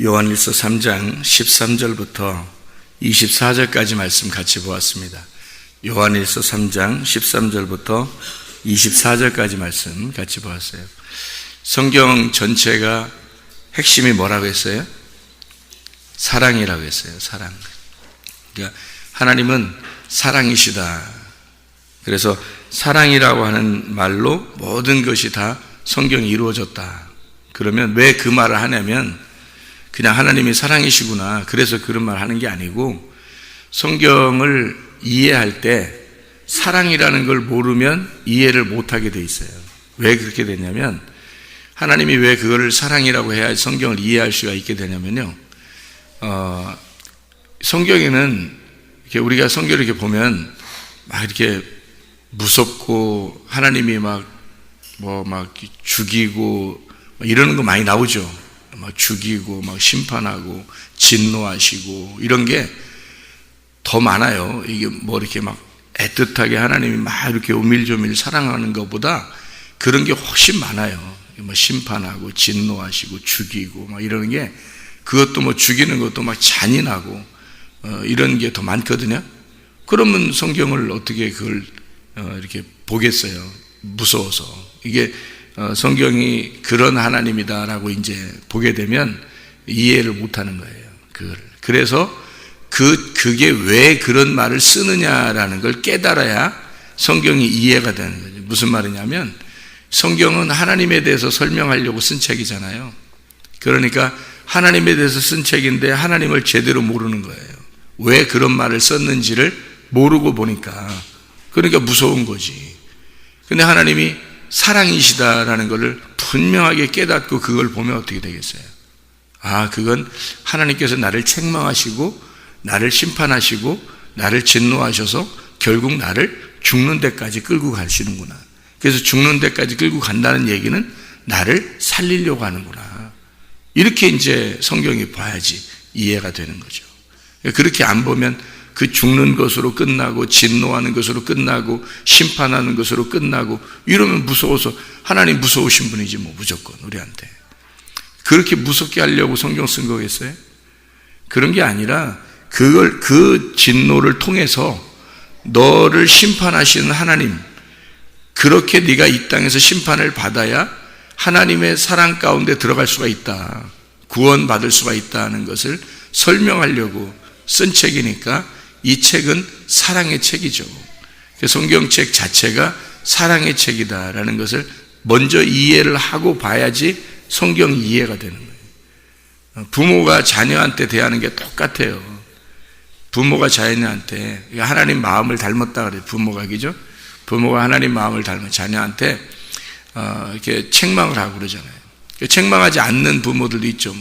요한일서 3장 13절부터 24절까지 말씀 같이 보았습니다. 요한일서 3장 13절부터 24절까지 말씀 같이 보았어요. 성경 전체가 핵심이 뭐라고 했어요? 사랑이라고 했어요. 사랑. 그러니까 하나님은 사랑이시다. 그래서 사랑이라고 하는 말로 모든 것이 다 성경이 이루어졌다. 그러면 왜 그 말을 하냐면 그냥 하나님이 사랑이시구나, 그래서 그런 말 하는 게 아니고, 성경을 이해할 때 사랑이라는 걸 모르면 이해를 못하게 돼 있어요. 왜 그렇게 되냐면, 하나님이 왜 그거를 사랑이라고 해야 성경을 이해할 수가 있게 되냐면요, 성경에는 이렇게 우리가 성경을 이렇게 보면 막 이렇게 무섭고 하나님이 막 죽이고 이러는 거 많이 나오죠. 막 죽이고 막 심판하고 진노하시고 이런 게 더 많아요. 이게 뭐 이렇게 막 애틋하게 하나님이 막 이렇게 오밀조밀 사랑하는 것보다 그런 게 훨씬 많아요. 뭐 심판하고 진노하시고 죽이고 막 이러는 게, 그것도 뭐 죽이는 것도 막 잔인하고 이런 게 더 많거든요. 그러면 성경을 어떻게 그걸 이렇게 보겠어요? 무서워서. 이게 성경이 그런 하나님이다라고 이제 보게 되면 이해를 못하는 거예요. 그걸. 그래서 그게 왜 그런 말을 쓰느냐라는 걸 깨달아야 성경이 이해가 되는 거죠. 무슨 말이냐면, 성경은 하나님에 대해서 설명하려고 쓴 책이잖아요. 그러니까 하나님에 대해서 쓴 책인데 하나님을 제대로 모르는 거예요. 왜 그런 말을 썼는지를 모르고 보니까, 그러니까 무서운 거지. 근데 하나님이 사랑이시다라는 것을 분명하게 깨닫고 그걸 보면 어떻게 되겠어요? 아, 그건 하나님께서 나를 책망하시고 나를 심판하시고 나를 진노하셔서 결국 나를 죽는 데까지 끌고 가시는구나. 그래서 죽는 데까지 끌고 간다는 얘기는 나를 살리려고 하는구나. 이렇게 이제 성경이 봐야지 이해가 되는 거죠. 그렇게 안 보면 그 죽는 것으로 끝나고 진노하는 것으로 끝나고 심판하는 것으로 끝나고 이러면 무서워서, 하나님 무서우신 분이지 뭐 무조건 우리한테. 그렇게 무섭게 하려고 성경 쓴 거겠어요? 그런 게 아니라 그 진노를 통해서 너를 심판하시는 하나님, 그렇게 네가 이 땅에서 심판을 받아야 하나님의 사랑 가운데 들어갈 수가 있다, 구원받을 수가 있다는 것을 설명하려고 쓴 책이니까 이 책은 사랑의 책이죠. 성경책 자체가 사랑의 책이다라는 것을 먼저 이해를 하고 봐야지 성경 이해가 되는 거예요. 부모가 자녀한테 대하는 게 똑같아요. 부모가 자녀한테, 하나님 마음을 닮았다 그래요. 부모가, 그죠? 부모가 하나님 마음을 닮은 자녀한테 이렇게 책망을 하고 그러잖아요. 책망하지 않는 부모들도 있죠.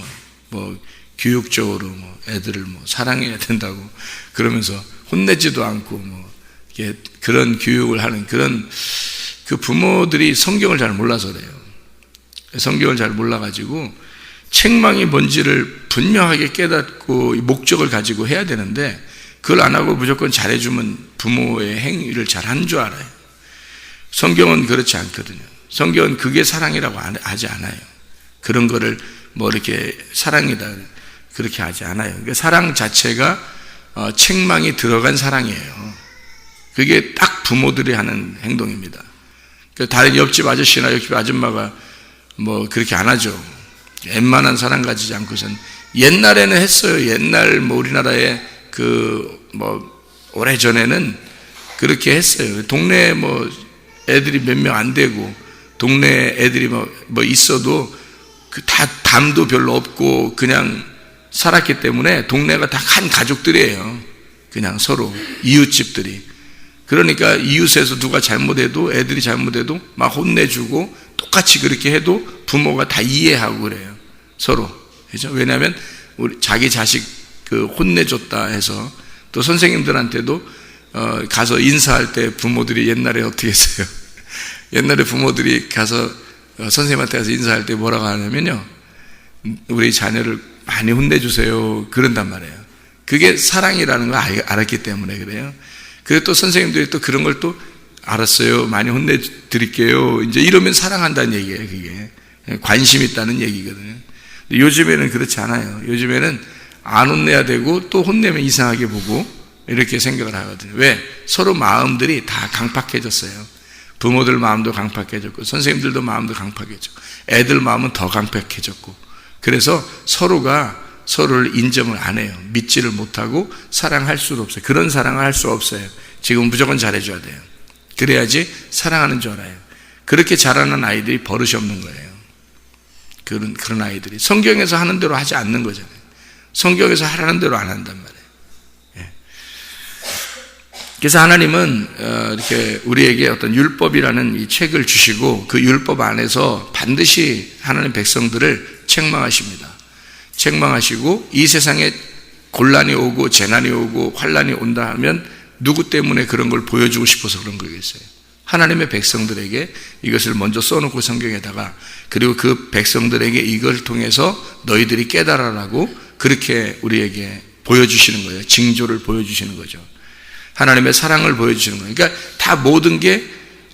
뭐 교육적으로 애들을 사랑해야 된다고 그러면서 혼내지도 않고 이렇게 그런 교육을 하는 그런 그 부모들이 성경을 잘 몰라서 그래요. 성경을 잘 몰라가지고 책망이 뭔지를 분명하게 깨닫고 목적을 가지고 해야 되는데, 그걸 안 하고 무조건 잘해주면 부모의 행위를 잘하는 줄 알아요. 성경은 그렇지 않거든요. 성경은 그게 사랑이라고 하지 않아요. 그런 거를 이렇게 사랑이다 그렇게 하지 않아요. 그러니까 사랑 자체가 책망이 들어간 사랑이에요. 그게 딱 부모들이 하는 행동입니다. 그러니까 다른 옆집 아저씨나 옆집 아줌마가 그렇게 안 하죠. 웬만한 사랑 가지지 않고선. 옛날에는 했어요. 옛날 우리나라에 오래전에는 그렇게 했어요. 동네에 애들이 몇 명 안 되고 동네 애들이 있어도 다 담도 별로 없고 그냥 살았기 때문에 동네가 다 한 가족들이에요. 그냥 서로 이웃집들이. 그러니까 이웃에서 누가 잘못해도, 애들이 잘못해도 막 혼내주고 똑같이 그렇게 해도 부모가 다 이해하고 그래요. 서로. 그죠? 왜냐하면 자기 자식 혼내줬다 해서, 또 선생님들한테도 가서 인사할 때 부모들이 옛날에 어떻게 했어요? 옛날에 부모들이 가서 선생님한테 가서 인사할 때 뭐라고 하냐면요, 우리 자녀를 많이 혼내주세요 그런단 말이에요. 그게 사랑이라는 걸 알았기 때문에 그래요. 그리고 또 선생님들이 또 그런 걸 또 알았어요, 많이 혼내드릴게요 이제 이러면 사랑한다는 얘기예요. 그게 관심 있다는 얘기거든요. 요즘에는 그렇지 않아요. 요즘에는 안 혼내야 되고 또 혼내면 이상하게 보고 이렇게 생각을 하거든요. 왜? 서로 마음들이 다 강팍해졌어요. 부모들 마음도 강팍해졌고 선생님들도 마음도 강팍해졌고 애들 마음은 더 강팍해졌고 그래서 서로가 서로를 인정을 안 해요. 믿지를 못하고 사랑할 수도 없어요. 그런 사랑을 할 수 없어요. 지금 무조건 잘해줘야 돼요. 그래야지 사랑하는 줄 알아요. 그렇게 자라는 아이들이 버릇이 없는 거예요. 그런 아이들이 성경에서 하는 대로 하지 않는 거잖아요. 성경에서 하라는 대로 안 한단 말이에요. 예. 그래서 하나님은 이렇게 우리에게 어떤 율법이라는 이 책을 주시고 그 율법 안에서 반드시 하나님 백성들을 책망하십니다. 책망하시고 이 세상에 곤란이 오고 재난이 오고 환란이 온다 하면 누구 때문에 그런 걸 보여주고 싶어서 그런 거겠어요? 하나님의 백성들에게 이것을 먼저 써놓고 성경에다가 그리고 그 백성들에게 이걸 통해서 너희들이 깨달아라고 그렇게 우리에게 보여주시는 거예요. 징조를 보여주시는 거죠. 하나님의 사랑을 보여주시는 거예요. 그러니까 다 모든 게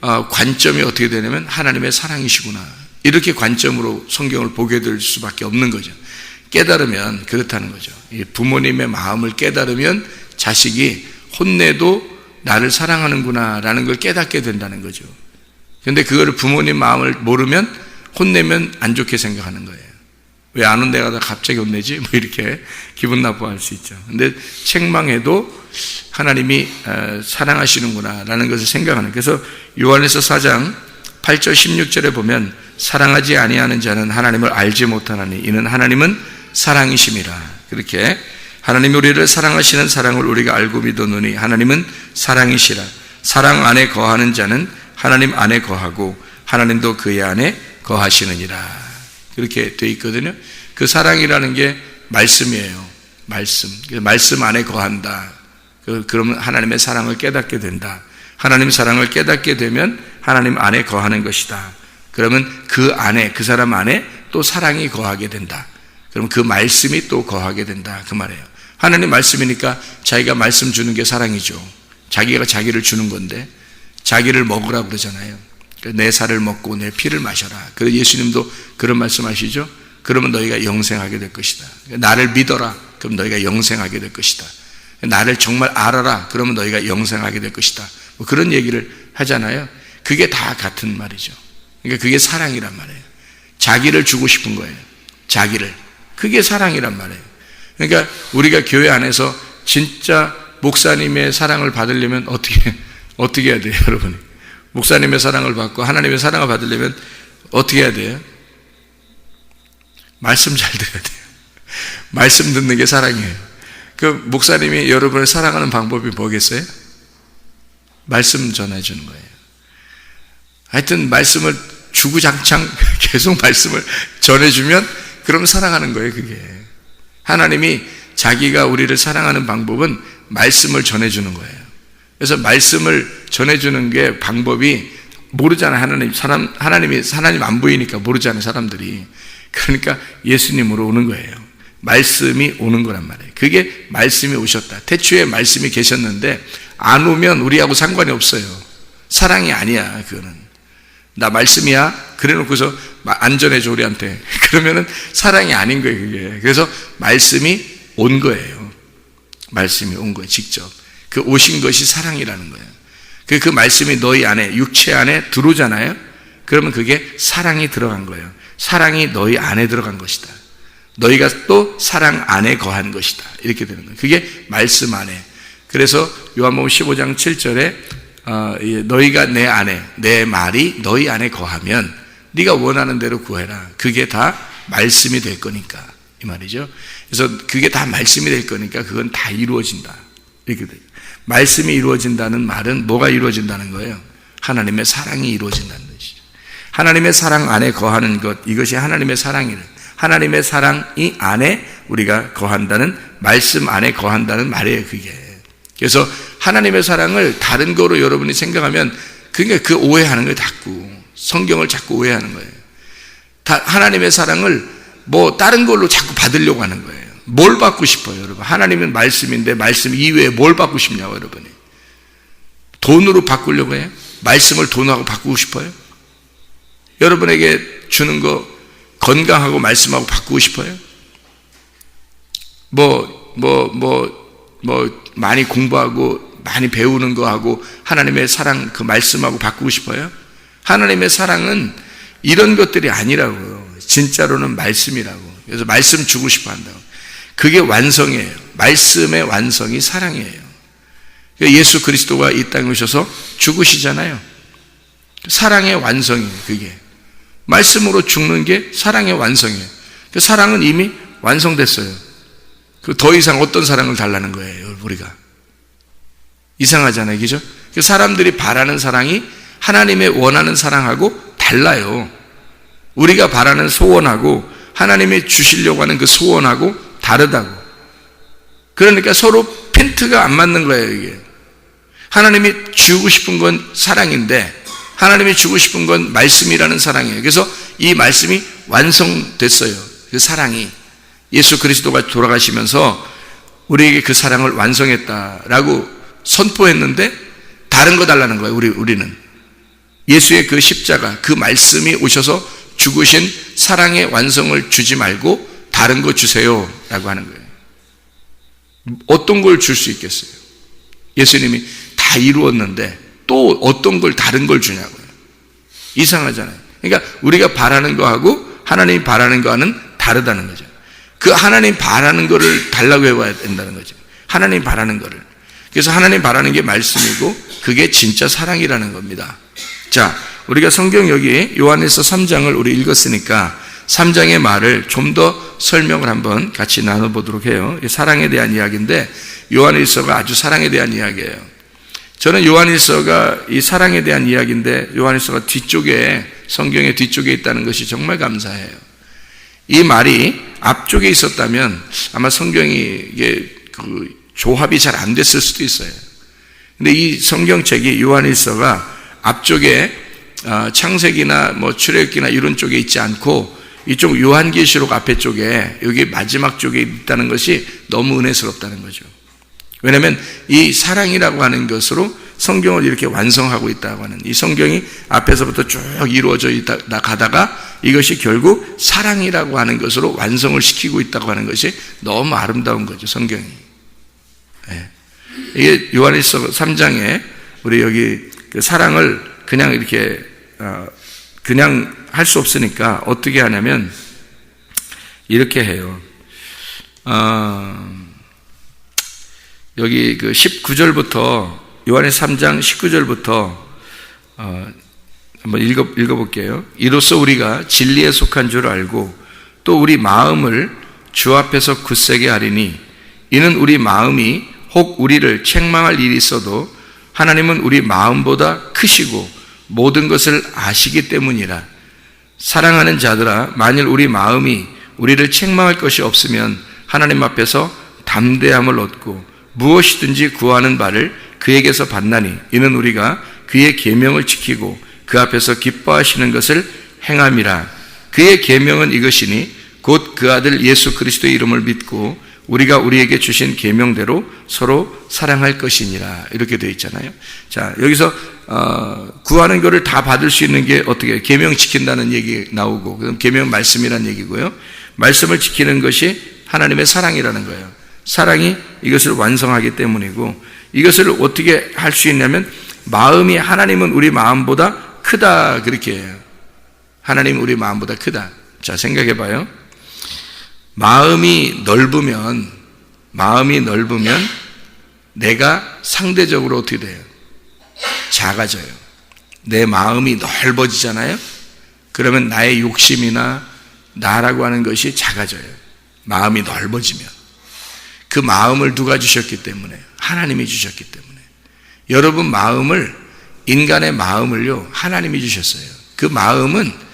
관점이 어떻게 되냐면 하나님의 사랑이시구나. 이렇게 관점으로 성경을 보게 될 수밖에 없는 거죠. 깨달으면 그렇다는 거죠. 부모님의 마음을 깨달으면 자식이 혼내도 나를 사랑하는구나 라는 걸 깨닫게 된다는 거죠. 그런데 그거를 부모님 마음을 모르면 혼내면 안 좋게 생각하는 거예요. 왜 안 혼내가 다 갑자기 혼내지? 뭐 이렇게 기분 나빠할 수 있죠. 근데 책망해도 하나님이 사랑하시는구나 라는 것을 생각하는. 그래서 요한에서 4장 8절 16절에 보면 사랑하지 아니하는 자는 하나님을 알지 못하나니 이는 하나님은 사랑이심이라. 그렇게 하나님이 우리를 사랑하시는 사랑을 우리가 알고 믿었노니 하나님은 사랑이시라. 사랑 안에 거하는 자는 하나님 안에 거하고 하나님도 그의 안에 거하시느니라. 그렇게 되어 있거든요. 그 사랑이라는 게 말씀이에요. 말씀 안에 거한다. 그러면 하나님의 사랑을 깨닫게 된다. 하나님의 사랑을 깨닫게 되면 하나님 안에 거하는 것이다. 그러면 그 안에, 그 사람 안에 또 사랑이 거하게 된다. 그럼 그 말씀이 또 거하게 된다. 그 말이에요. 하나님 말씀이니까 자기가 말씀 주는 게 사랑이죠. 자기가 자기를 주는 건데 자기를 먹으라고 그러잖아요. 내 살을 먹고 내 피를 마셔라. 그래서 예수님도 그런 말씀하시죠. 그러면 너희가 영생하게 될 것이다. 나를 믿어라. 그럼 너희가 영생하게 될 것이다. 나를 정말 알아라. 그러면 너희가 영생하게 될 것이다. 뭐 그런 얘기를 하잖아요. 그게 다 같은 말이죠. 그러니까 그게 사랑이란 말이에요. 자기를 주고 싶은 거예요. 자기를. 그게 사랑이란 말이에요. 그러니까 우리가 교회 안에서 진짜 목사님의 사랑을 받으려면 어떻게 해야 돼요, 여러분이? 목사님의 사랑을 받고 하나님의 사랑을 받으려면 어떻게 해야 돼요? 말씀 잘 들어야 돼요. 말씀 듣는 게 사랑이에요. 그 목사님이 여러분을 사랑하는 방법이 뭐겠어요? 말씀 전해주는 거예요. 하여튼 말씀을 주구장창 계속 말씀을 전해주면 그럼 사랑하는 거예요, 그게. 하나님이 자기가 우리를 사랑하는 방법은 말씀을 전해주는 거예요. 그래서 말씀을 전해주는 게 방법이 모르잖아요. 하나님 안 보이니까 모르잖아요, 사람들이. 그러니까 예수님으로 오는 거예요. 말씀이 오는 거란 말이에요. 그게 말씀이 오셨다. 태초에 말씀이 계셨는데 안 오면 우리하고 상관이 없어요. 사랑이 아니야, 그거는. 나 말씀이야? 그래 놓고서 안 전해줘, 우리한테. 그러면은 사랑이 아닌 거예요, 그게. 그래서 말씀이 온 거예요. 말씀이 온 거예요, 직접. 그 오신 것이 사랑이라는 거예요. 그 말씀이 너희 안에, 육체 안에 들어오잖아요? 그러면 그게 사랑이 들어간 거예요. 사랑이 너희 안에 들어간 것이다. 너희가 또 사랑 안에 거한 것이다. 이렇게 되는 거예요. 그게 말씀 안에. 그래서 요한복음 15장 7절에 너희가 내 안에, 내 말이 너희 안에 거하면 네가 원하는 대로 구해라. 그게 다 말씀이 될 거니까. 이 말이죠. 그래서 그게 다 말씀이 될 거니까 그건 다 이루어진다. 이렇게 돼요. 말씀이 이루어진다는 말은 뭐가 이루어진다는 거예요? 하나님의 사랑이 이루어진다는 것이죠. 하나님의 사랑 안에 거하는 것, 이것이 하나님의 사랑이래. 하나님의 사랑이 안에 우리가 거한다는, 말씀 안에 거한다는 말이에요, 그게. 그래서 하나님의 사랑을 다른 거로 여러분이 생각하면 그러니까 그 오해하는 거예요, 자꾸. 성경을 자꾸 오해하는 거예요. 하나님의 사랑을 뭐 다른 걸로 자꾸 받으려고 하는 거예요. 뭘 받고 싶어요, 여러분? 하나님은 말씀인데 말씀 이외에 뭘 받고 싶냐고, 여러분이. 돈으로 바꾸려고 해요? 말씀을 돈하고 바꾸고 싶어요? 여러분에게 주는 거 건강하고 말씀하고 바꾸고 싶어요? 많이 공부하고 많이 배우는 거 하고 하나님의 사랑 그 말씀하고 바꾸고 싶어요? 하나님의 사랑은 이런 것들이 아니라고요. 진짜로는 말씀이라고. 그래서 말씀 주고 싶어 한다고. 그게 완성이에요. 말씀의 완성이 사랑이에요. 예수 그리스도가 이 땅에 오셔서 죽으시잖아요. 사랑의 완성이에요. 그게 말씀으로 죽는 게 사랑의 완성이에요. 그 사랑은 이미 완성됐어요. 그 더 이상 어떤 사랑을 달라는 거예요, 우리가. 이상하잖아요, 그죠? 그 사람들이 바라는 사랑이 하나님의 원하는 사랑하고 달라요. 우리가 바라는 소원하고 하나님이 주시려고 하는 그 소원하고 다르다고. 그러니까 서로 핀트가 안 맞는 거예요, 이게. 하나님이 주고 싶은 건 사랑인데 하나님이 주고 싶은 건 말씀이라는 사랑이에요. 그래서 이 말씀이 완성됐어요. 그 사랑이 예수 그리스도가 돌아가시면서 우리에게 그 사랑을 완성했다라고 선포했는데 다른 거 달라는 거예요. 우리는 예수의 그 십자가, 그 말씀이 오셔서 죽으신 사랑의 완성을 주지 말고 다른 거 주세요 라고 하는 거예요. 어떤 걸 줄 수 있겠어요? 예수님이 다 이루었는데 또 어떤 걸 다른 걸 주냐고요. 이상하잖아요. 그러니까 우리가 바라는 거하고 하나님이 바라는 거와는 다르다는 거죠. 그 하나님 바라는 거를 달라고 해봐야 된다는 거죠. 하나님 바라는 거를. 그래서 하나님 바라는 게 말씀이고 그게 진짜 사랑이라는 겁니다. 자, 우리가 성경 여기 요한일서 3장을 우리 읽었으니까 3장의 말을 좀 더 설명을 한번 같이 나눠보도록 해요. 사랑에 대한 이야기인데 요한일서가 아주 사랑에 대한 이야기예요. 저는 요한일서가 이 사랑에 대한 이야기인데 요한일서가 뒤쪽에, 성경의 뒤쪽에 있다는 것이 정말 감사해요. 이 말이 앞쪽에 있었다면 아마 성경이 이게 그 조합이 잘 안 됐을 수도 있어요. 근데 이 성경책이 요한일서가 앞쪽에 창세기나 출애굽기나 이런 쪽에 있지 않고 이쪽 요한계시록 앞에 쪽에 여기 마지막 쪽에 있다는 것이 너무 은혜스럽다는 거죠. 왜냐하면 이 사랑이라고 하는 것으로 성경을 이렇게 완성하고 있다고 하는 이 성경이 앞에서부터 쭉 이루어져 가다가 이것이 결국 사랑이라고 하는 것으로 완성을 시키고 있다고 하는 것이 너무 아름다운 거죠, 성경이. 네. 이게 요한일서 3장에 우리 여기 그 사랑을 그냥 이렇게 그냥 할 수 없으니까 어떻게 하냐면 이렇게 해요. 여기 그 19절부터 요한일서 3장 19절부터 한번 읽어볼게요. 이로써 우리가 진리에 속한 줄 알고 또 우리 마음을 주 앞에서 굳세게 하리니 이는 우리 마음이 혹 우리를 책망할 일이 있어도 하나님은 우리 마음보다 크시고 모든 것을 아시기 때문이라. 사랑하는 자들아, 만일 우리 마음이 우리를 책망할 것이 없으면 하나님 앞에서 담대함을 얻고 무엇이든지 구하는 바를 그에게서 받나니 이는 우리가 그의 계명을 지키고 그 앞에서 기뻐하시는 것을 행함이라. 그의 계명은 이것이니 곧 그 아들 예수 그리스도의 이름을 믿고 우리가 우리에게 주신 계명대로 서로 사랑할 것이니라. 이렇게 되어 있잖아요. 자, 여기서 구하는 것을 다 받을 수 있는 게 어떻게 계명 지킨다는 얘기 나오고, 그럼 계명 말씀이라는 얘기고요. 말씀을 지키는 것이 하나님의 사랑이라는 거예요. 사랑이 이것을 완성하기 때문이고, 이것을 어떻게 할 수 있냐면 마음이 하나님은 우리 마음보다 크다, 그렇게 해요. 하나님은 우리 마음보다 크다. 자, 생각해 봐요. 마음이 넓으면 내가 상대적으로 어떻게 돼요? 작아져요. 내 마음이 넓어지잖아요. 그러면 나의 욕심이나 나라고 하는 것이 작아져요. 마음이 넓어지면. 그 마음을 누가 주셨기 때문에? 하나님이 주셨기 때문에. 여러분 마음을, 인간의 마음을요, 하나님이 주셨어요. 그 마음은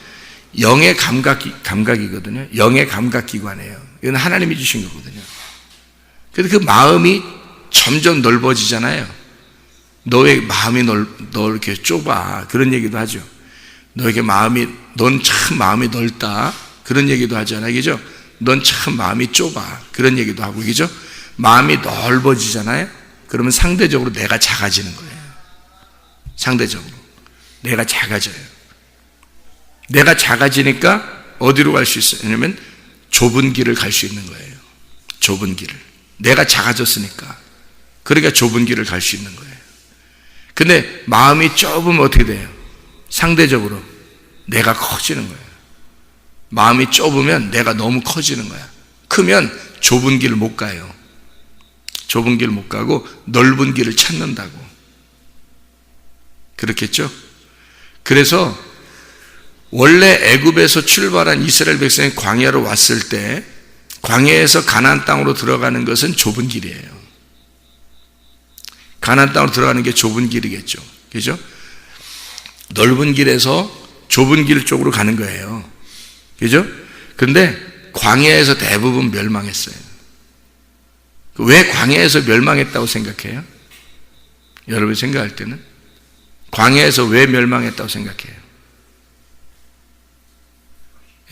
영의 감각이거든요. 영의 감각기관이에요. 이건 하나님이 주신 거거든요. 그래서 그 마음이 점점 넓어지잖아요. 너의 마음이 너 이렇게 좁아. 그런 얘기도 하죠. 너에게 넌 참 마음이 넓다. 그런 얘기도 하잖아요. 그죠? 넌 참 마음이 좁아. 그런 얘기도 하고, 그죠? 마음이 넓어지잖아요. 그러면 상대적으로 내가 작아지는 거예요. 상대적으로. 내가 작아져요. 내가 작아지니까 어디로 갈 수 있냐면 좁은 길을 갈 수 있는 거예요. 좁은 길을. 내가 작아졌으니까. 그러니까 좁은 길을 갈 수 있는 거예요. 근데 마음이 좁으면 어떻게 돼요? 상대적으로 내가 커지는 거예요. 마음이 좁으면 내가 너무 커지는 거야. 크면 좁은 길을 못 가요. 좁은 길을 못 가고 넓은 길을 찾는다고. 그렇겠죠? 그래서 원래 애굽에서 출발한 이스라엘 백성이 광야로 왔을 때 광야에서 가나안 땅으로 들어가는 것은 좁은 길이에요. 가나안 땅으로 들어가는 게 좁은 길이겠죠. 그죠? 넓은 길에서 좁은 길 쪽으로 가는 거예요. 그죠? 근데 광야에서 대부분 멸망했어요. 왜 광야에서 멸망했다고 생각해요? 여러분이 생각할 때는 광야에서 왜 멸망했다고 생각해요?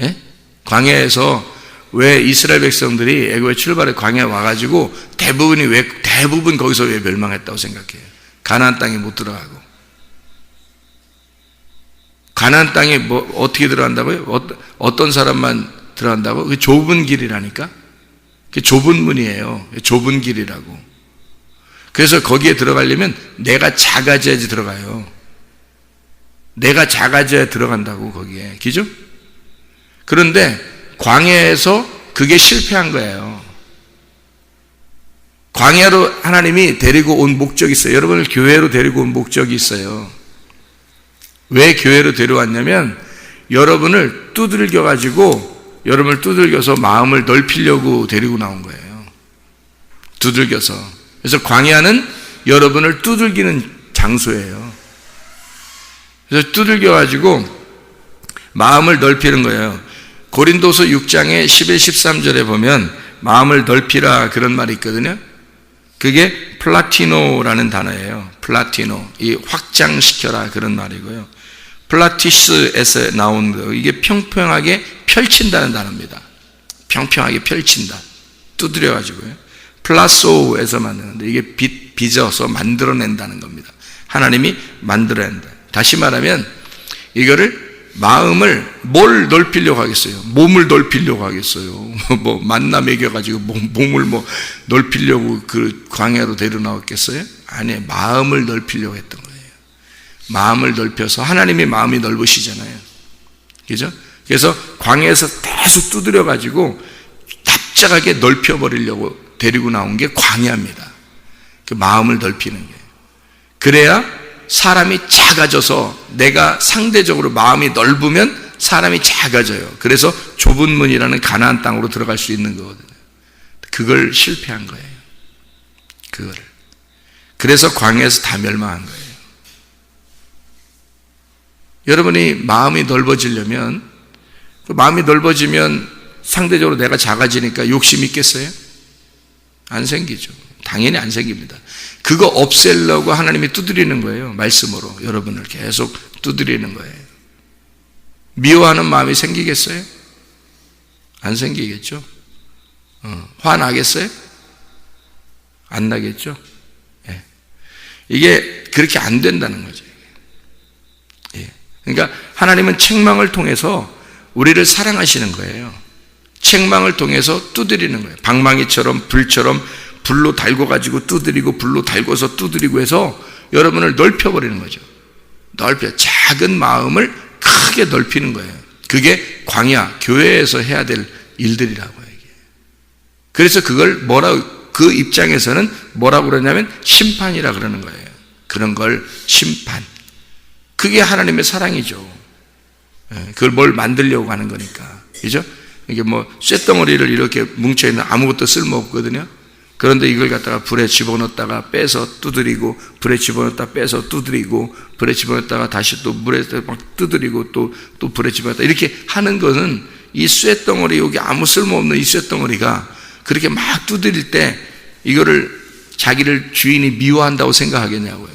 예? 광야에서 왜 이스라엘 백성들이 애굽에 출발해 광야에 와가지고 대부분 거기서 왜 멸망했다고 생각해요? 가나안 땅에 못 들어가고. 가나안 땅에 뭐 어떻게 들어간다고요? 어떤 사람만 들어간다고? 그 좁은 길이라니까. 그 좁은 문이에요. 좁은 길이라고. 그래서 거기에 들어가려면 내가 작아져야지 들어가요. 내가 작아져야 들어간다고 거기에. 그죠? 그런데 광야에서 그게 실패한 거예요. 광야로 하나님이 데리고 온 목적이 있어요. 여러분을 교회로 데리고 온 목적이 있어요. 왜 교회로 데려왔냐면 여러분을 두들겨서 마음을 넓히려고 데리고 나온 거예요. 두들겨서. 그래서 광야는 여러분을 두들기는 장소예요. 그래서 두들겨가지고 마음을 넓히는 거예요. 고린도서 6장의 11, 13절에 보면 마음을 넓히라 그런 말이 있거든요. 그게 플라티노라는 단어예요. 플라티노. 이 확장시켜라 그런 말이고요. 플라티스에서 나온 거. 이게 평평하게 펼친다는 단어입니다. 평평하게 펼친다. 두드려가지고요. 플라소에서 만드는데 이게 빚어서 만들어낸다는 겁니다. 하나님이 만들어낸다. 다시 말하면 이거를 마음을 뭘 넓히려고 하겠어요? 몸을 넓히려고 하겠어요? 뭐 만나 먹여가지고 몸을 뭐 넓히려고 그 광야로 데려나왔겠어요? 아니에요. 마음을 넓히려고 했던 거예요. 마음을 넓혀서 하나님의 마음이 넓으시잖아요. 그죠? 그래서 광야에서 계속 두드려가지고 납작하게 넓혀버리려고 데리고 나온 게 광야입니다. 그 마음을 넓히는 게. 그래야 사람이 작아져서 내가 상대적으로 마음이 넓으면 사람이 작아져요. 그래서 좁은 문이라는 가나안 땅으로 들어갈 수 있는 거거든요. 그걸 실패한 거예요. 그거를. 그래서 광야에서 다 멸망한 거예요. 여러분이 마음이 넓어지려면 마음이 넓어지면 상대적으로 내가 작아지니까 욕심 있겠어요? 안 생기죠. 당연히 안 생깁니다. 그거 없애려고 하나님이 두드리는 거예요. 말씀으로 여러분을 계속 두드리는 거예요. 미워하는 마음이 생기겠어요? 안 생기겠죠? 화나겠어요? 안 나겠죠? 예. 이게 그렇게 안 된다는 거죠. 예. 그러니까 하나님은 책망을 통해서 우리를 사랑하시는 거예요. 책망을 통해서 두드리는 거예요. 방망이처럼 불처럼 불로 달궈가지고 두드리고 불로 달궈서 두드리고 해서 여러분을 넓혀버리는 거죠. 작은 마음을 크게 넓히는 거예요. 그게 광야, 교회에서 해야 될 일들이라고요. 이게. 그래서 그걸 그 입장에서는 뭐라고 그러냐면 심판이라 그러는 거예요. 그런 걸 심판. 그게 하나님의 사랑이죠. 그걸 뭘 만들려고 하는 거니까. 그죠? 이게 뭐 쇳덩어리를 이렇게 뭉쳐있는 아무것도 쓸모없거든요. 그런데 이걸 갖다가 불에 집어넣었다가 빼서 두드리고, 불에 집어넣었다가 빼서 두드리고, 불에 집어넣었다가 다시 또 물에 막 두드리고, 또 불에 집어넣었다. 이렇게 하는 것은 이 쇳덩어리, 여기 아무 쓸모없는 이 쇳덩어리가 그렇게 막 두드릴 때 이거를 자기를 주인이 미워한다고 생각하겠냐고요.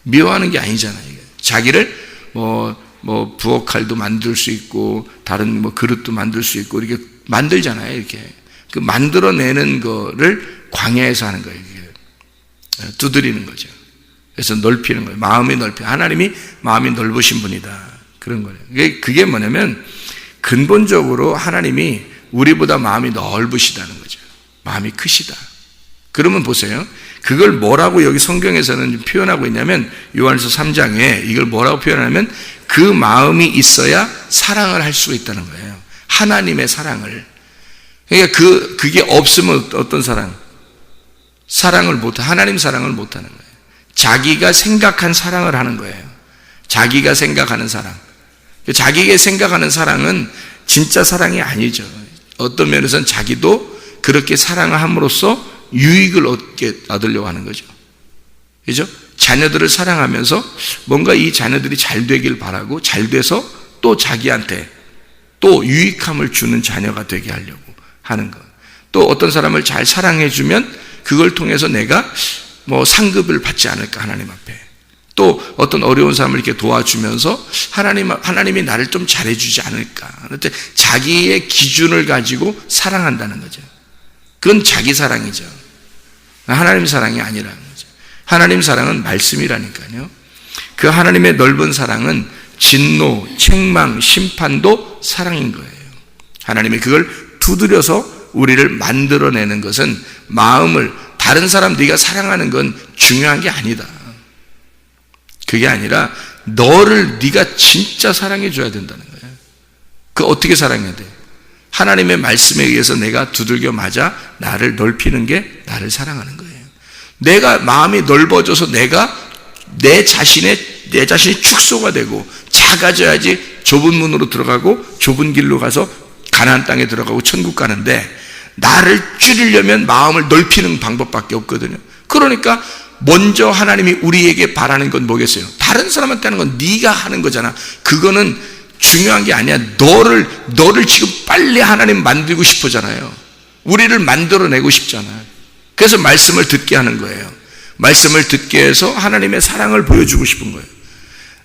미워하는 게 아니잖아요. 이게. 자기를 부엌 칼도 만들 수 있고, 다른 그릇도 만들 수 있고, 이렇게 만들잖아요. 이렇게. 그 만들어내는 거를 광야에서 하는 거예요. 두드리는 거죠. 그래서 넓히는 거예요. 마음이 넓혀. 하나님이 마음이 넓으신 분이다. 그런 거예요. 그게 뭐냐면 근본적으로 하나님이 우리보다 마음이 넓으시다는 거죠. 마음이 크시다. 그러면 보세요. 그걸 뭐라고 여기 성경에서는 표현하고 있냐면 요한일서 3장에 이걸 뭐라고 표현하냐면 그 마음이 있어야 사랑을 할 수가 있다는 거예요. 하나님의 사랑을. 그러니까 그게 없으면 어떤 사랑? 하나님 사랑을 못하는 거예요. 자기가 생각한 사랑을 하는 거예요. 자기가 생각하는 사랑. 자기가 생각하는 사랑은 진짜 사랑이 아니죠. 어떤 면에서는 자기도 그렇게 사랑을 함으로써 유익을 얻으려고 하는 거죠. 그죠? 자녀들을 사랑하면서 뭔가 이 자녀들이 잘 되길 바라고 잘 돼서 또 자기한테 또 유익함을 주는 자녀가 되게 하려고 하는 것. 또 어떤 사람을 잘 사랑해주면 그걸 통해서 내가 뭐 상급을 받지 않을까, 하나님 앞에. 또 어떤 어려운 사람을 이렇게 도와주면서 하나님이 나를 좀 잘해주지 않을까. 그런데 자기의 기준을 가지고 사랑한다는 거죠. 그건 자기 사랑이죠. 하나님 사랑이 아니라는 거죠. 하나님 사랑은 말씀이라니까요. 그 하나님의 넓은 사랑은 진노, 책망, 심판도 사랑인 거예요. 하나님이 그걸 두드려서 우리를 만들어내는 것은 마음을, 다른 사람 네가 사랑하는 건 중요한 게 아니다. 그게 아니라 너를 네가 진짜 사랑해 줘야 된다는 거예요. 그 어떻게 사랑해야 돼? 하나님의 말씀에 의해서 내가 두들겨 맞아 나를 넓히는 게 나를 사랑하는 거예요. 내가 마음이 넓어져서 내가 내 자신이 축소가 되고 작아져야지 좁은 문으로 들어가고 좁은 길로 가서 가나안 땅에 들어가고 천국 가는데, 나를 줄이려면 마음을 넓히는 방법밖에 없거든요. 그러니까 먼저 하나님이 우리에게 바라는 건 뭐겠어요? 다른 사람한테 하는 건 네가 하는 거잖아. 그거는 중요한 게 아니야. 너를 지금 빨리 하나님 만들고 싶어잖아요. 우리를 만들어내고 싶잖아요. 그래서 말씀을 듣게 하는 거예요. 말씀을 듣게 해서 하나님의 사랑을 보여주고 싶은 거예요.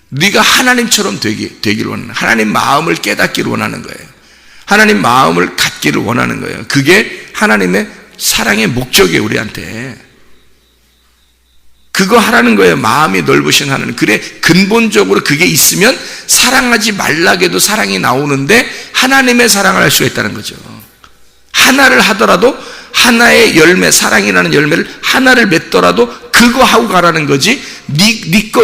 네가 하나님처럼 되기를 원하는, 하나님 마음을 깨닫기를 원하는 거예요. 하나님 마음을 갖기를 원하는 거예요. 그게 하나님의 사랑의 목적이에요, 우리한테. 그거 하라는 거예요. 마음이 넓으신 하나님. 그래, 근본적으로 그게 있으면 사랑하지 말라게도 사랑이 나오는데 하나님의 사랑을 할 수가 있다는 거죠. 하나를 하더라도 하나의 열매, 사랑이라는 열매를 하나를 맺더라도 그거 하고 가라는 거지.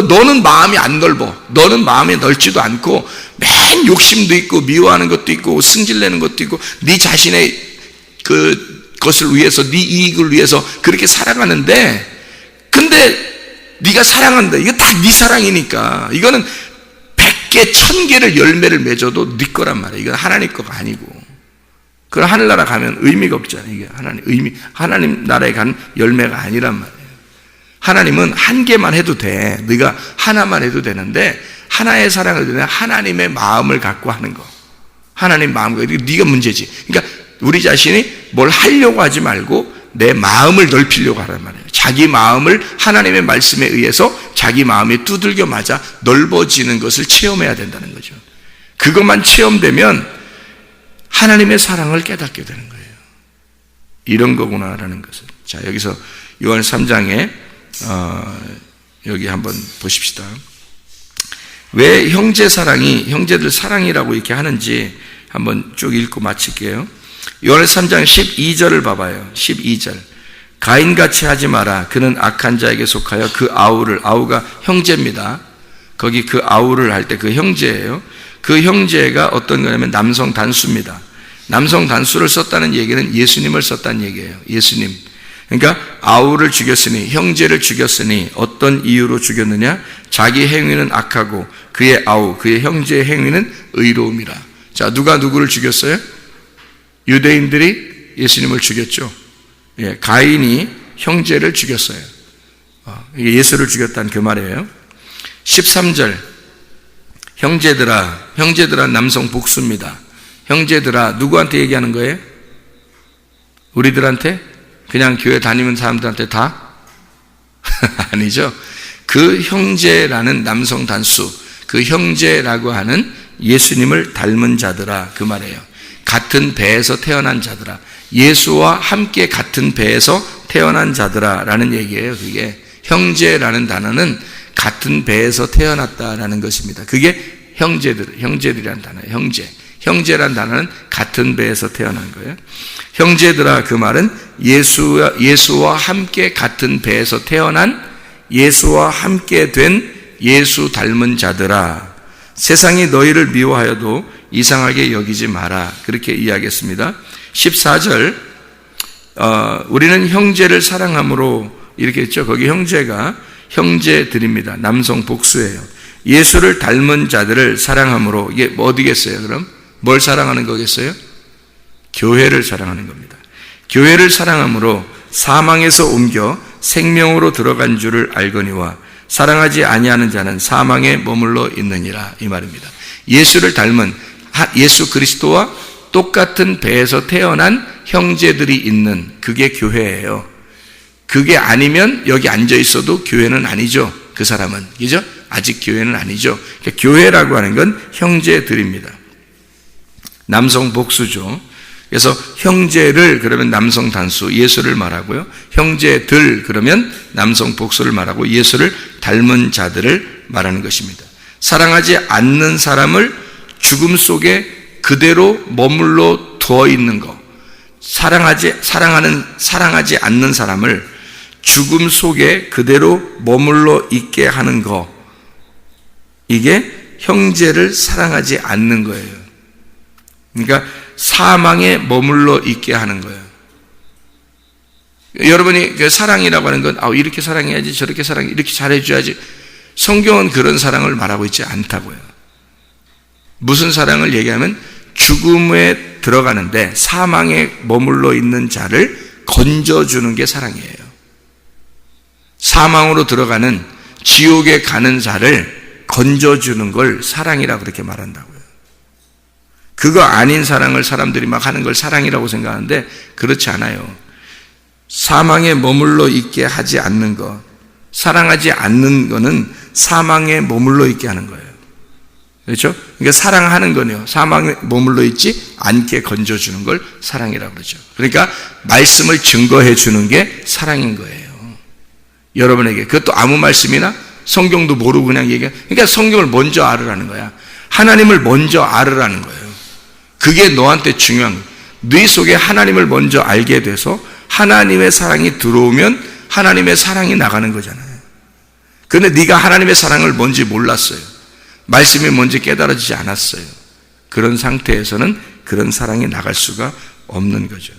너는 마음이 안 넓어. 너는 마음이 넓지도 않고 맨 욕심도 있고 미워하는 것도 있고 승질내는 것도 있고 네 자신의 그것을 위해서, 네 이익을 위해서 그렇게 살아가는데, 근데 네가 사랑한다. 이거 다 네 사랑이니까 이거는 100개, 1000개를 열매를 맺어도 네 거란 말이야. 이건 하나님 거가 아니고. 그럼 하늘나라 가면 의미가 없잖아요. 이게 하나님 나라에 가는 열매가 아니란 말이에요. 하나님은 한 개만 해도 돼. 네가 하나만 해도 되는데, 하나의 사랑을 되는 하나님의 마음을 갖고 하는 거. 하나님 마음과 네가 문제지. 그러니까 우리 자신이 뭘 하려고 하지 말고 내 마음을 넓히려고 하란 말이에요. 자기 마음을 하나님의 말씀에 의해서 자기 마음이 두들겨 맞아 넓어지는 것을 체험해야 된다는 거죠. 그것만 체험되면 하나님의 사랑을 깨닫게 되는 거예요. 이런 거구나라는 것을. 자, 여기서 요한 3장에 여기 한번 보십시다. 왜 형제들 사랑이라고 이렇게 하는지 한번 쭉 읽고 마칠게요. 요한 3장 12절을 봐봐요. 12절. 가인같이 하지 마라. 그는 악한 자에게 속하여 그 아우가 형제입니다. 거기 그 아우를 할 때 그 형제예요. 그 형제가 어떤 거냐면 남성 단수입니다. 남성 단수를 썼다는 얘기는 예수님을 썼다는 얘기예요. 예수님. 그러니까 아우를 죽였으니, 형제를 죽였으니 어떤 이유로 죽였느냐? 자기 행위는 악하고 그의 아우, 그의 형제의 행위는 의로움이라. 자, 누가 누구를 죽였어요? 유대인들이 예수님을 죽였죠. 예, 가인이 형제를 죽였어요. 예수를 죽였다는 그 말이에요. 13절. 형제들아 남성 복수입니다. 형제들아, 누구한테 얘기하는 거예요? 우리들한테? 그냥 교회 다니는 사람들한테 다? 아니죠. 그 형제라는 남성 단수, 그 형제라고 하는 예수님을 닮은 자들아, 그 말이에요. 같은 배에서 태어난 자들아, 예수와 함께 같은 배에서 태어난 자들아 라는 얘기예요. 그게 형제라는 단어는 같은 배에서 태어났다라는 것입니다. 그게 형제들이라는 단어예요. 형제. 형제란 단어는 같은 배에서 태어난 거예요. 형제들아, 그 말은 예수와 함께 같은 배에서 태어난 예수와 함께 된 예수 닮은 자들아, 세상이 너희를 미워하여도 이상하게 여기지 마라. 그렇게 이야기했습니다. 14절, 우리는 형제를 사랑함으로 이렇게 했죠. 거기 형제가 형제들입니다. 남성 복수예요. 예수를 닮은 자들을 사랑함으로, 이게 어디겠어요? 그럼 뭘 사랑하는 거겠어요? 교회를 사랑하는 겁니다. 교회를 사랑함으로 사망에서 옮겨 생명으로 들어간 줄을 알거니와 사랑하지 아니하는 자는 사망에 머물러 있느니라, 이 말입니다. 예수를 닮은, 예수 그리스도와 똑같은 배에서 태어난 형제들이 있는, 그게 교회예요. 그게 아니면 여기 앉아 있어도 교회는 아니죠. 그 사람은, 그죠? 아직 교회는 아니죠. 그러니까 교회라고 하는 건 형제들입니다. 남성 복수죠. 그래서 형제를 그러면 남성 단수, 예수를 말하고요. 형제들 그러면 남성 복수를 말하고 예수를 닮은 자들을 말하는 것입니다. 사랑하지 않는 사람을 죽음 속에 그대로 머물러 두어 있는 것, 사랑하지 않는 사람을 죽음 속에 그대로 머물러 있게 하는 것, 이게 형제를 사랑하지 않는 거예요. 그러니까 사망에 머물러 있게 하는 거예요. 여러분이 그 사랑이라고 하는 건 이렇게 사랑해야지, 저렇게 사랑해, 이렇게 잘해줘야지. 성경은 그런 사랑을 말하고 있지 않다고요. 무슨 사랑을 얘기하면 죽음에 들어가는데 사망에 머물러 있는 자를 건져주는 게 사랑이에요. 사망으로 들어가는, 지옥에 가는 자를 건져주는 걸 사랑이라고 그렇게 말한다고요. 그거 아닌 사랑을 사람들이 막 하는 걸 사랑이라고 생각하는데 그렇지 않아요. 사망에 머물러 있게 하지 않는 것, 사랑하지 않는 거는 사망에 머물러 있게 하는 거예요. 그렇죠? 그러니까 사랑하는 거네요. 사망에 머물러 있지 않게 건져주는 걸 사랑이라고 그러죠. 그러니까 말씀을 증거해 주는 게 사랑인 거예요. 여러분에게. 그것도 아무 말씀이나 성경도 모르고 그냥 얘기해. 그러니까 성경을 먼저 알으라는 거야. 하나님을 먼저 알으라는 거예요. 그게 너한테 중요한 거예요. 네 속에 하나님을 먼저 알게 돼서 하나님의 사랑이 들어오면 하나님의 사랑이 나가는 거잖아요. 그런데 네가 하나님의 사랑을 뭔지 몰랐어요. 말씀이 뭔지 깨달아지지 않았어요. 그런 상태에서는 그런 사랑이 나갈 수가 없는 거죠.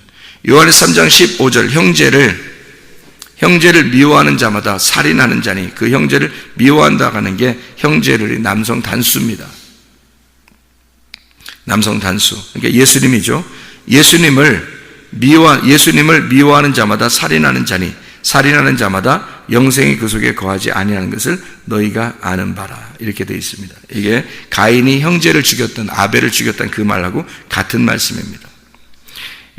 요한의 3장 15절, 형제를 미워하는 자마다 살인하는 자니, 그 형제를 미워한다고 하는 게 형제를 남성 단수입니다. 남성 단수. 그러니까 예수님이죠. 예수님을 미워하는 자마다 살인하는 자니, 살인하는 자마다 영생이 그 속에 거하지 아니하는 것을 너희가 아는 바라. 이렇게 되어 있습니다. 이게 가인이 형제를 죽였던, 아벨을 죽였던 그 말하고 같은 말씀입니다.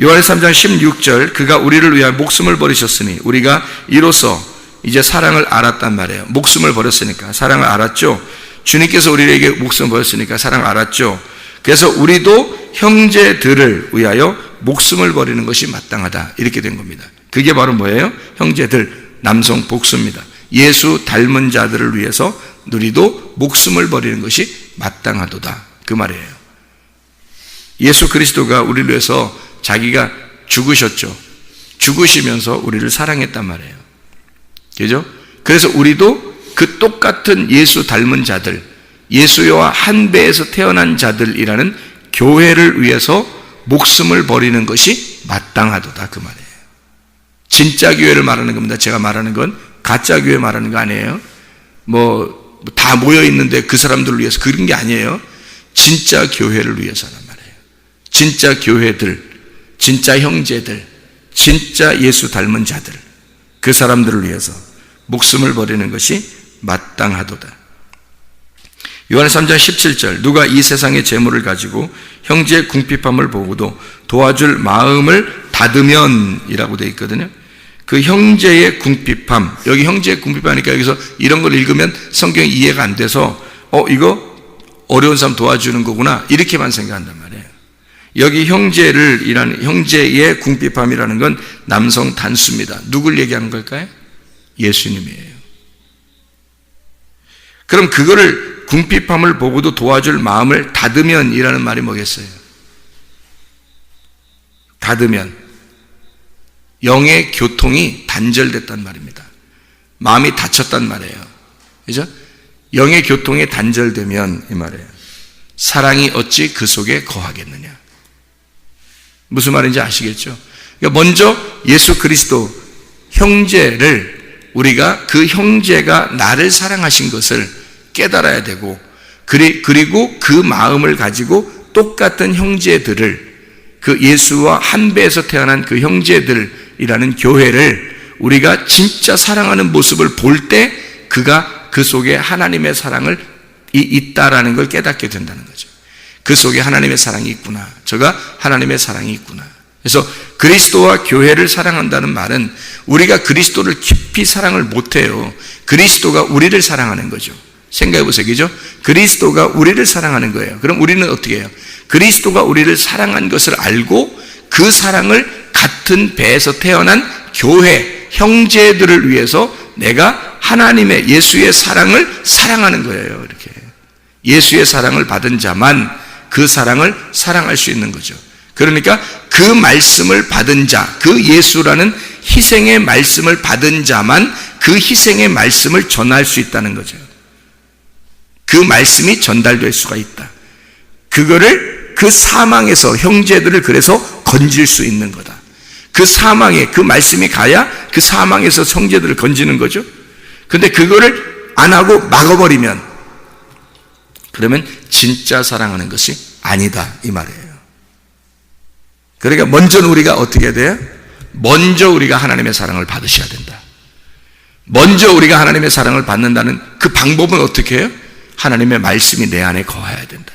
요한의 3장 16절, 그가 우리를 위하여 목숨을 버리셨으니 우리가 이로써 이제 사랑을 알았단 말이에요. 목숨을 버렸으니까 사랑을 알았죠. 주님께서 우리에게 목숨을 버렸으니까 사랑을 알았죠. 그래서 우리도 형제들을 위하여 목숨을 버리는 것이 마땅하다. 이렇게 된 겁니다. 그게 바로 뭐예요? 형제들, 남성 복수입니다. 예수 닮은 자들을 위해서 우리도 목숨을 버리는 것이 마땅하도다. 그 말이에요. 예수 그리스도가 우리를 위해서 자기가 죽으셨죠. 죽으시면서 우리를 사랑했단 말이에요. 그죠? 그래서 우리도 그 똑같은 예수 닮은 자들, 예수와 한 배에서 태어난 자들이라는 교회를 위해서 목숨을 버리는 것이 마땅하도다. 그 말이에요. 진짜 교회를 말하는 겁니다. 제가 말하는 건 가짜 교회 말하는 거 아니에요. 다 모여 있는데 그 사람들을 위해서 그런 게 아니에요. 진짜 교회를 위해서란 말이에요. 진짜 교회들, 진짜 형제들, 진짜 예수 닮은 자들, 그 사람들을 위해서 목숨을 버리는 것이 마땅하도다. 요한의 3장 17절, 누가 이 세상의 재물을 가지고 형제의 궁핍함을 보고도 도와줄 마음을 닫으면 이라고 되어 있거든요. 그 형제의 궁핍함, 여기 형제의 궁핍하니까 여기서 이런 걸 읽으면 성경이 이해가 안 돼서 이거 어려운 사람 도와주는 거구나 이렇게만 생각한단 말이에요. 여기 형제의 궁핍함이라는 건 남성 단수입니다. 누굴 얘기하는 걸까요? 예수님이에요. 그럼 그거를 궁핍함을 보고도 도와줄 마음을 닫으면 이라는 말이 뭐겠어요? 닫으면 영의 교통이 단절됐단 말입니다. 마음이 닫혔단 말이에요. 그죠? 영의 교통이 단절되면 이 말이에요. 사랑이 어찌 그 속에 거하겠느냐. 무슨 말인지 아시겠죠? 그러니까 먼저 예수 그리스도 형제를 우리가 그 형제가 나를 사랑하신 것을 깨달아야 되고, 그리고 그 마음을 가지고 똑같은 형제들을, 그 예수와 한 배에서 태어난 그 형제들이라는 교회를 우리가 진짜 사랑하는 모습을 볼 때 그가 그 속에 하나님의 사랑을 있다라는 걸 깨닫게 된다는 거죠. 그 속에 하나님의 사랑이 있구나. 저가 하나님의 사랑이 있구나. 그래서 그리스도와 교회를 사랑한다는 말은 우리가 그리스도를 깊이 사랑을 못해요. 그리스도가 우리를 사랑하는 거죠. 생각해 보세요. 그죠? 그리스도가 우리를 사랑하는 거예요. 그럼 우리는 어떻게 해요? 그리스도가 우리를 사랑한 것을 알고 그 사랑을 같은 배에서 태어난 교회, 형제들을 위해서 내가 하나님의 예수의 사랑을 사랑하는 거예요. 이렇게. 예수의 사랑을 받은 자만 그 사랑을 사랑할 수 있는 거죠. 그러니까 그 말씀을 받은 자, 그 예수라는 희생의 말씀을 받은 자만 그 희생의 말씀을 전할 수 있다는 거죠. 그 말씀이 전달될 수가 있다. 그거를 그 사망에서 형제들을 그래서 건질 수 있는 거다. 그 사망에 그 말씀이 가야 그 사망에서 형제들을 건지는 거죠. 근데 그거를 안 하고 막아버리면 그러면 진짜 사랑하는 것이 아니다 이 말이에요. 그러니까 먼저는 우리가 어떻게 해야 돼요? 먼저 우리가 하나님의 사랑을 받으셔야 된다. 먼저 우리가 하나님의 사랑을 받는다는 그 방법은 어떻게 해요? 하나님의 말씀이 내 안에 거해야 된다.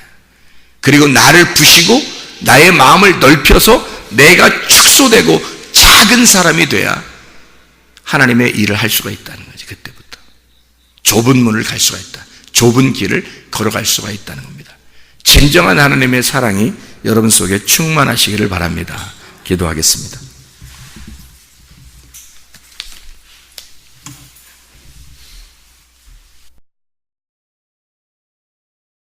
그리고 나를 부시고 나의 마음을 넓혀서 내가 축소되고 작은 사람이 돼야 하나님의 일을 할 수가 있다는 거지. 그때부터 좁은 문을 갈 수가 있다. 좁은 길을 걸어갈 수가 있다는 겁니다. 진정한 하나님의 사랑이 여러분 속에 충만하시기를 바랍니다. 기도하겠습니다.